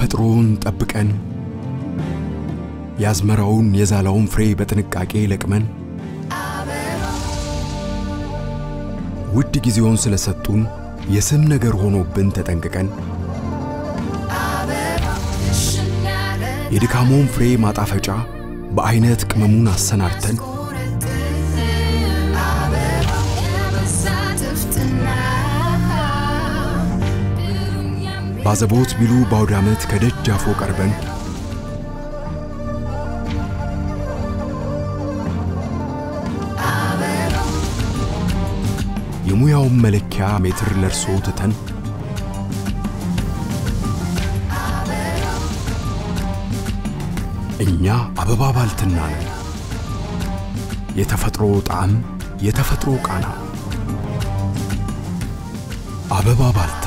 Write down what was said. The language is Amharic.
ተፈጥሮን ጠብቀን ያዝመራውን የዛላውን ፍሬ በጥንቃቄ ለቅመን ውድ ጊዜውን ስለሰጡን የስም ነገር ሆኖብን ተጠንቅቀን የድካሙን ፍሬ ማጣፈጫ በአይነት ቅመሙን አሰናርተን ባዘቦት ቢሉ ባውዳመት ከደጃፎ ቀርበን የሙያው መለኪያ ሜትር ለርሶ ተተን እኛ አበባ ባልትና ነን የተፈጥሮ ጣዕም የተፈጥሮ ቃና አበባ ባልት